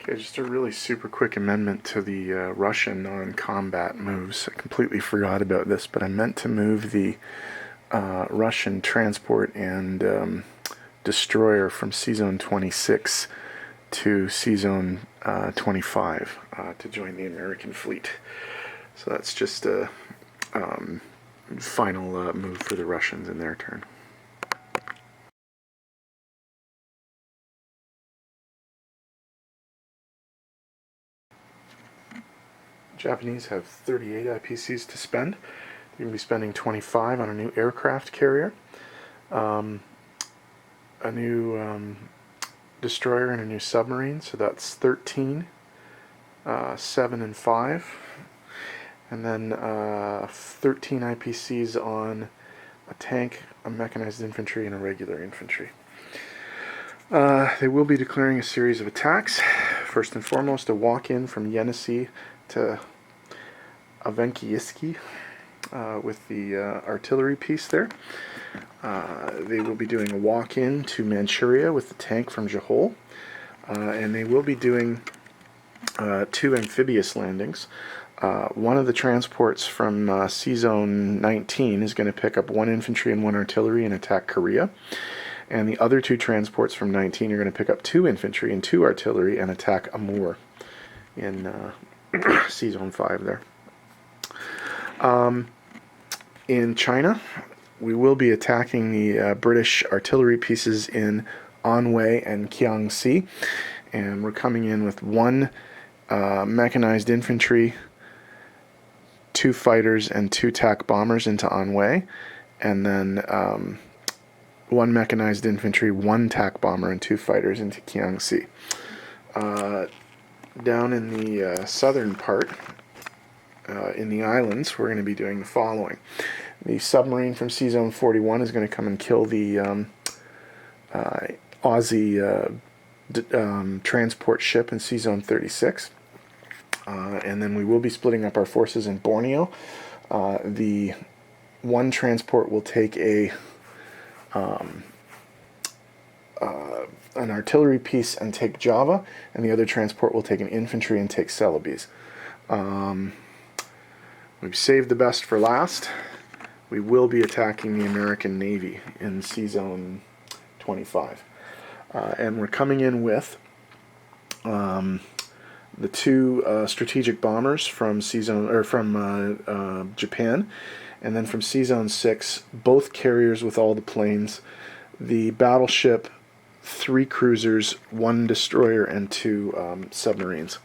Okay, just a really super quick amendment to the Russian non-combat moves. I completely forgot about this, but I meant to move the Russian transport and destroyer from C-Zone 26 to C-Zone 25 to join the American fleet. So that's just a final move for the Russians in their turn. Japanese have 38 IPCs to spend. They're going to be spending 25 on a new aircraft carrier, a new destroyer, and a new submarine. So that's 13, 7, and 5. And then 13 IPCs on a tank, a mechanized infantry, and a regular infantry. They will be declaring a series of attacks. First and foremost, a walk-in from Yenisei to Avenkiyski with the artillery piece there. They will be doing a walk-in to Manchuria with the tank from Johol. And they will be doing 2 amphibious landings. One of the transports from C-Zone 19 is going to pick up 1 infantry and 1 artillery and attack Korea. And the other 2 transports from 19 are going to pick up 2 infantry and 2 artillery and attack Amur in C-Zone 5 there. In China, we will be attacking the British artillery pieces in Anhui and Kiangsi. And we're coming in with 1 mechanized infantry, 2 fighters, and 2 TAC bombers into Anhui. And then 1 mechanized infantry, 1 TAC bomber, and 2 fighters into Kiangsi. Down in the southern part, in the islands, we're going to be doing the following. The submarine from C-Zone 41 is going to come and kill the Aussie transport ship in C-Zone 36. And then we will be splitting up our forces in Borneo. The 1 transport will take an artillery piece and take Java, and the other transport will take an infantry and take Celebes. We've saved the best for last. We will be attacking the American Navy in C-Zone 25. And we're coming in with the 2 strategic bombers from C-Zone, or from Japan, and then from C-Zone 6, both carriers with all the planes, the battleship, 3 cruisers, 1 destroyer, and 2 submarines.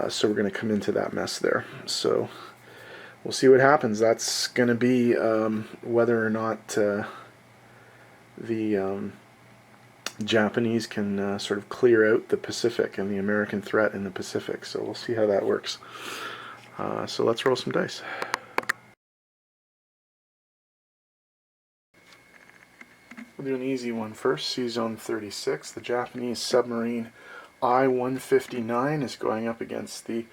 So we're going to come into that mess there. So we'll see what happens. That's going to be whether or not the Japanese can sort of clear out the Pacific and the American threat in the Pacific. So we'll see how that works. So let's roll some dice. We'll do an easy one first. C-Zone 36. The Japanese submarine I-159 is going up against the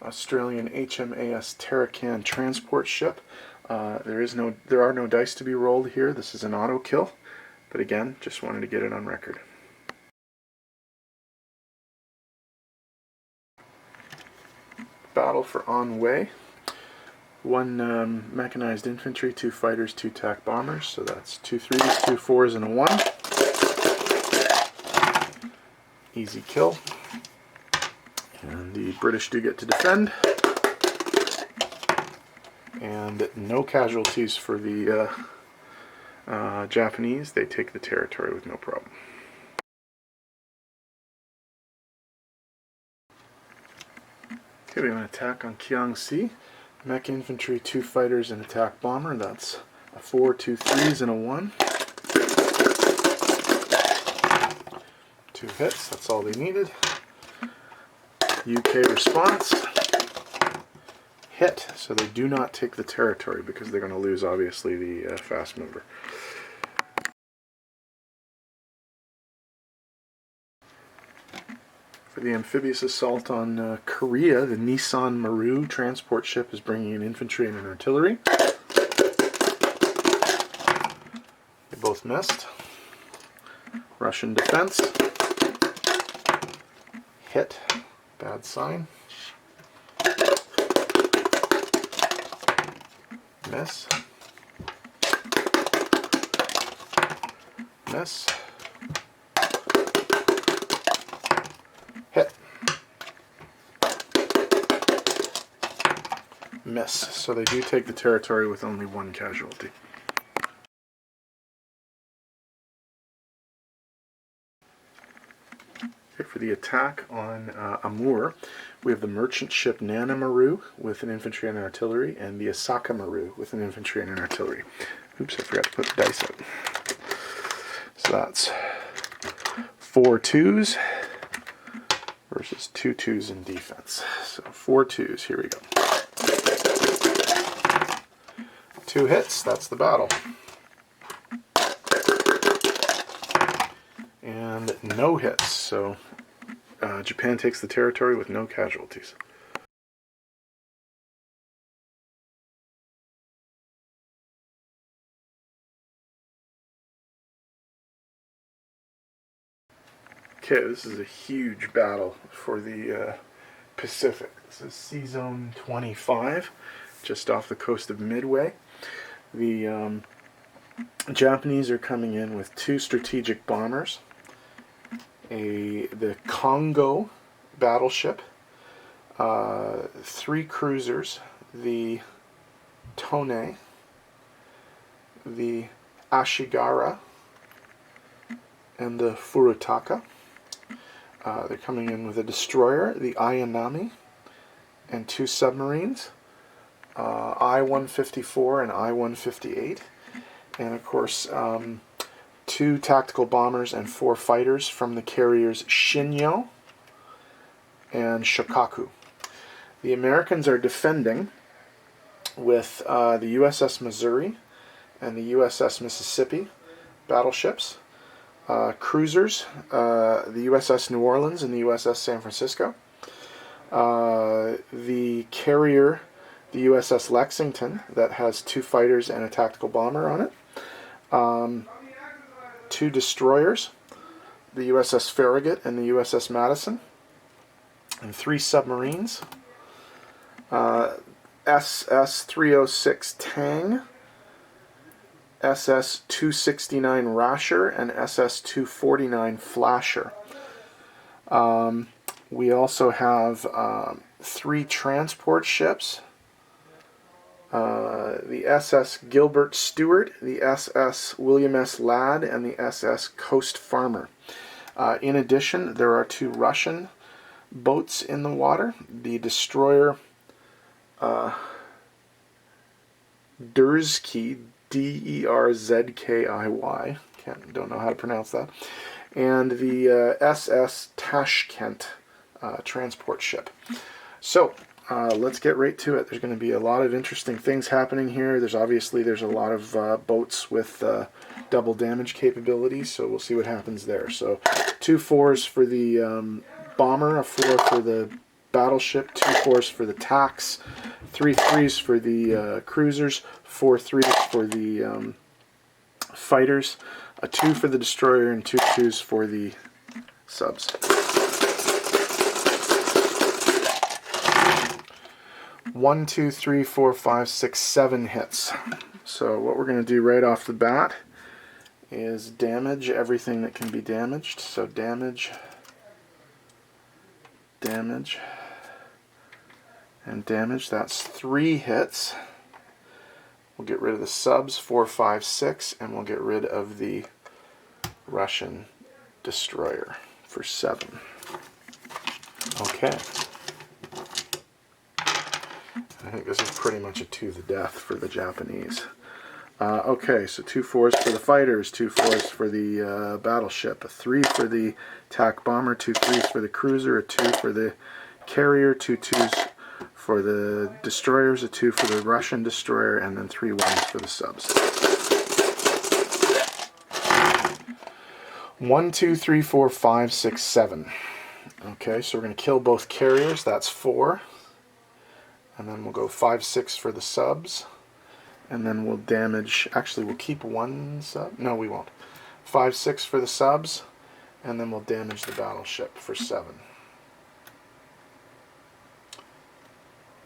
Australian HMAS Tarakan transport ship. There are no dice to be rolled here. This is an auto kill, but again, just wanted to get it on record. Battle for Anhui. 1 mechanized infantry, 2 fighters, 2 TAC bombers. So that's 2 3s, 2 4s, and a 1. Easy kill. And the British do get to defend. And no casualties for the Japanese. They take the territory with no problem. Okay, we have an attack on Kiangsi. Mech infantry, 2 fighters, and attack bomber. That's a 4, 2 3s, and a 1. 2 hits, that's all they needed. UK response. Hit, so they do not take the territory because they're going to lose, obviously, the fast mover. For the amphibious assault on Korea, the Nissan Maru transport ship is bringing in infantry and an artillery. They both missed. Russian defense. Hit. hit, bad sign. Miss. Miss. Hit. Miss. So they do take the territory with only one casualty. Okay, for the attack on Amur, we have the merchant ship Nana Maru with an infantry and an artillery, and the Osaka Maru with an infantry and an artillery. Oops, I forgot to put the dice out. So that's 4 2s versus 2 2s in defense. So 4 2s, here we go. 2 hits, that's the battle. And no hits, so Japan takes the territory with no casualties. Okay, this is a huge battle for the Pacific. This is Sea Zone 25, just off the coast of Midway. The Japanese are coming in with 2 strategic bombers, the Congo battleship, 3 cruisers, the Tone, the Ashigara, and the Furutaka. They're coming in with a destroyer, the Ayanami, and 2 submarines, I-154 and I-158, and of course 2 tactical bombers and 4 fighters from the carriers Shinyo and Shokaku. The Americans are defending with the USS Missouri and the USS Mississippi battleships. Cruisers, the USS New Orleans and the USS San Francisco. The carrier, the USS Lexington, that has 2 fighters and a tactical bomber on it. 2 destroyers, the USS Farragut and the USS Madison. And 3 submarines. SS-306 Tang, SS-269 Rasher, and SS-249 Flasher. We also have 3 transport ships. The SS Gilbert Stewart, the SS William S. Ladd, and the SS Coast Farmer. In addition, there are 2 Russian boats in the water. The destroyer Derzky, D-E-R-Z-K-I-Y, don't know how to pronounce that, and the SS Tashkent transport ship. So let's get right to it. There's going to be a lot of interesting things happening here. There's a lot of boats with double damage capabilities, so we'll see what happens there. So 2 4s for the bomber, a 4 for the battleship, 2 4s for the tacks, 3 3s for the cruisers, 4 3s for the fighters, a 2 for the destroyer, and 2 2s for the subs. One, 2, 3, 4, 5, 6, 7 hits. So what we're going to do right off the bat is damage everything that can be damaged. So damage, damage, and damage. That's 3 hits. We'll get rid of the subs, 4, 5, 6, and we'll get rid of the Russian destroyer for 7. Okay. I think this is pretty much a to the death for the Japanese. Okay, so 2 4s for the fighters, 2 4s for the battleship, a 3 for the attack bomber, 2 3s for the cruiser, a 2 for the carrier, 2 2s for the destroyers, a 2 for the Russian destroyer, and then 3 1s for the subs. 1, 2, 3, 4, 5, 6, 7. Okay, so we're going to kill both carriers, that's 4. And then we'll go 5, 6 for the subs. And then we'll damage, actually we'll keep 1 sub, no we won't. 5, 6 for the subs, and then we'll damage the battleship for 7.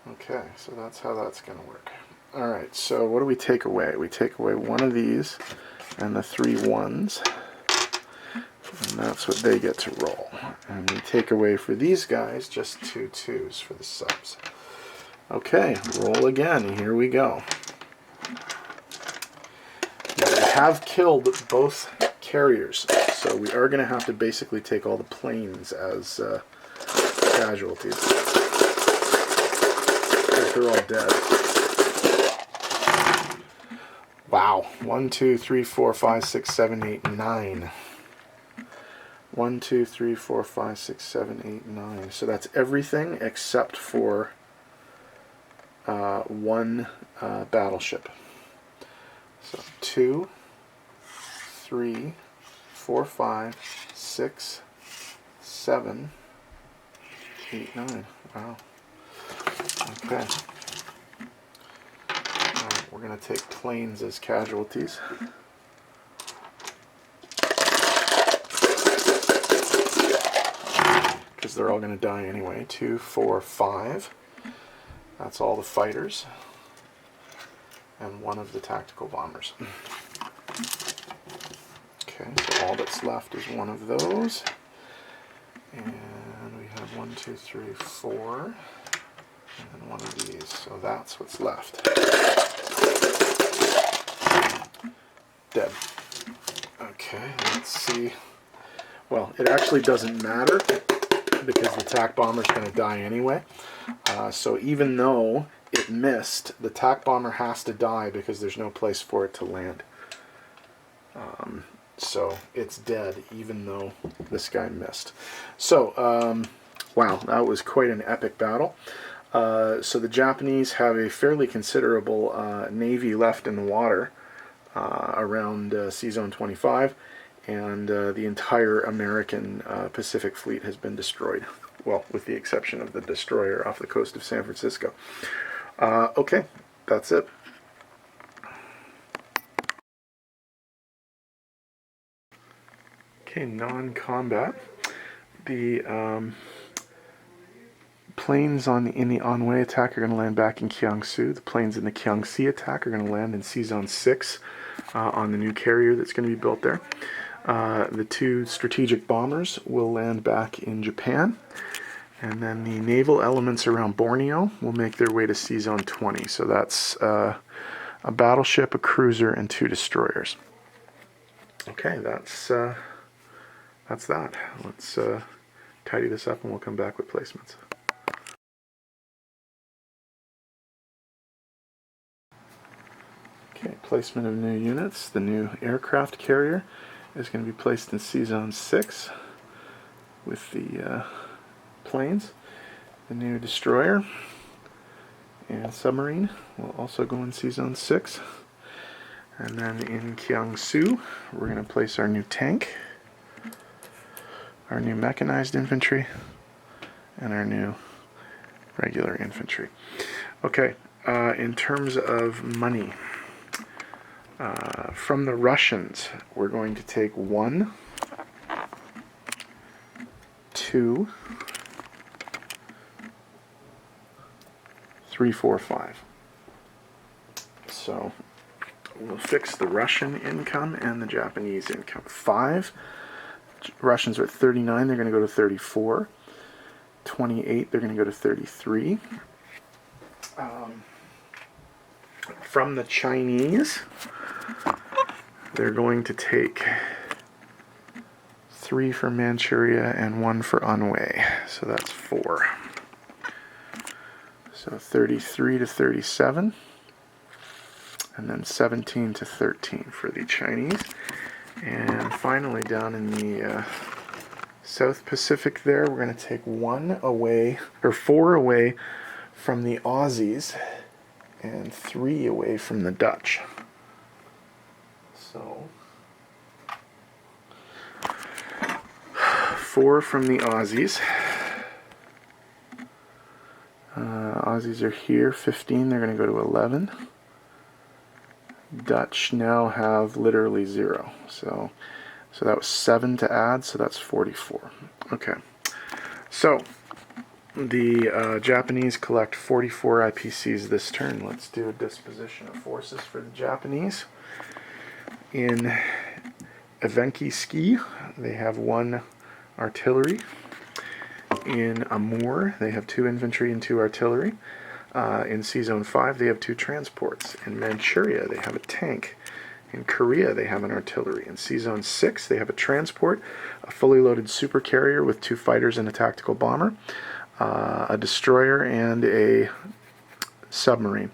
Okay, so that's how that's going to work. Alright, so what do we take away? We take away one of these and the 3 ones, and that's what they get to roll. And we take away for these guys just 2 2s for the subs. Okay, roll again. Here we go. Now, we have killed both carriers, so we are going to have to basically take all the planes as casualties. Because they're all dead. Wow. 1, 2, 3, 4, 5, 6, 7, 8, 9. 1, 2, 3, 4, 5, 6, 7, 8, 9. So that's everything except for one battleship. So 2, 3, 4, 5, 6, 7, 8, 9. Wow. Okay. Alright, we're going to take planes as casualties. Because they're all going to die anyway. 2, 4, 5. That's all the fighters. And one of the tactical bombers. Okay, so all that's left is one of those. And we have 1, 2, 3, 4. And one of these. So that's what's left. Dead. Okay, let's see. Well, it actually doesn't matter because the TAC bomber's going to die anyway. So even though it missed, the TAC bomber has to die because there's no place for it to land. So it's dead even though this guy missed. So, wow, that was quite an epic battle. So the Japanese have a fairly considerable navy left in the water around C-Zone 25, and the entire American Pacific Fleet has been destroyed. Well, with the exception of the destroyer off the coast of San Francisco. Okay, that's it. Okay, non-combat. The planes in the Anhui attack are going to land back in Kiangsu. The planes in the Kiangsi attack are going to land in C-Zone 6 on the new carrier that's going to be built there. The 2 strategic bombers will land back in Japan. And then the naval elements around Borneo will make their way to C-Zone 20. So that's a battleship, a cruiser, and 2 destroyers. Okay, that's that. Let's tidy this up and we'll come back with placements. Okay, placement of new units. The new aircraft carrier is going to be placed in C-Zone 6 with the planes. The new destroyer and submarine will also go in C-Zone 6. And then in Kiangsu, we're going to place our new tank, our new mechanized infantry, and our new regular infantry. Okay, in terms of money, from the Russians, we're going to take 1, 2, 3, 4, 5. So we'll fix the Russian income and the Japanese income. 5. Russians are at 39, they're going to go to 34. 28, they're going to go to 33. From the Chinese, they're going to take 3 for Manchuria and 1 for Anhui. So that's 4. So 33 to 37. And then 17 to 13 for the Chinese. And finally, down in the South Pacific there, we're going to take 4 away from the Aussies and 3 away from the Dutch. So 4 from the Aussies. Aussies are here, 15, they're going to go to 11. Dutch now have literally 0. So that was 7 to add, so that's 44. Okay. So The Japanese collect 44 IPCs this turn. Let's do a disposition of forces for the Japanese. In Evenki Ski, they have 1 artillery. In Amur, they have 2 infantry and 2 artillery. In C-Zone 5, they have 2 transports. In Manchuria, they have a tank. In Korea, they have an artillery. In C-Zone 6, they have a transport, a fully loaded supercarrier with 2 fighters and a tactical bomber, a destroyer, and a submarine.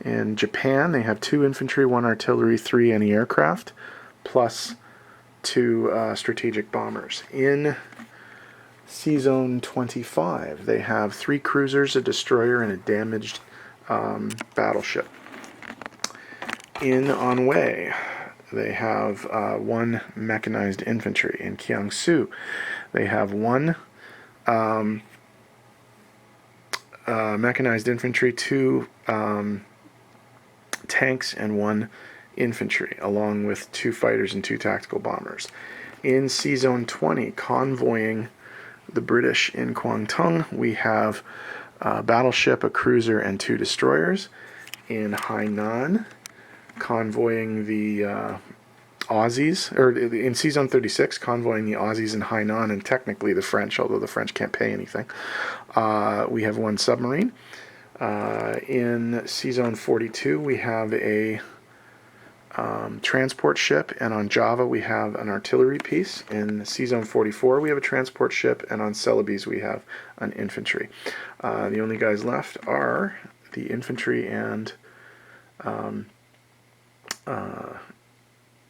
In Japan, they have 2 infantry, 1 artillery, 3 anti-aircraft, plus 2 strategic bombers. In C-Zone 25, they have 3 cruisers, a destroyer, and a damaged battleship. In Anhui, they have 1 mechanized infantry. In Kiangsu, they have 1 mechanized infantry, 2 tanks, and 1 infantry, along with 2 fighters and 2 tactical bombers. In C-Zone 20, convoying the British in Kwangtung, we have a battleship, a cruiser, and 2 destroyers. In Hainan, convoying the Aussies, or in C-Zone 36, convoying the Aussies in Hainan, and technically the French, although the French can't pay anything. We have 1 submarine. In C-Zone 42, we have a transport ship, and on Java we have an artillery piece. In C-Zone 44, we have a transport ship, and on Celebes we have an infantry. The only guys left are the infantry and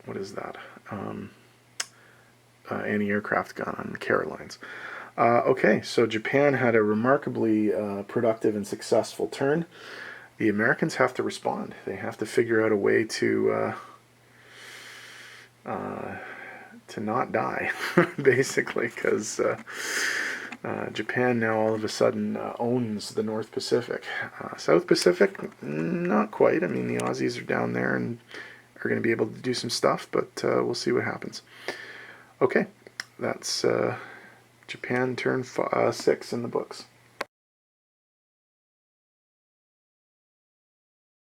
what is that? Anti-aircraft gun on the Carolines. Okay, so Japan had a remarkably productive and successful turn. The Americans have to respond. They have to figure out a way to not die, basically, because Japan now all of a sudden owns the North Pacific. South Pacific, not quite. I mean, the Aussies are down there and are going to be able to do some stuff, but we'll see what happens. Okay, that's Japan turn 6 in the books.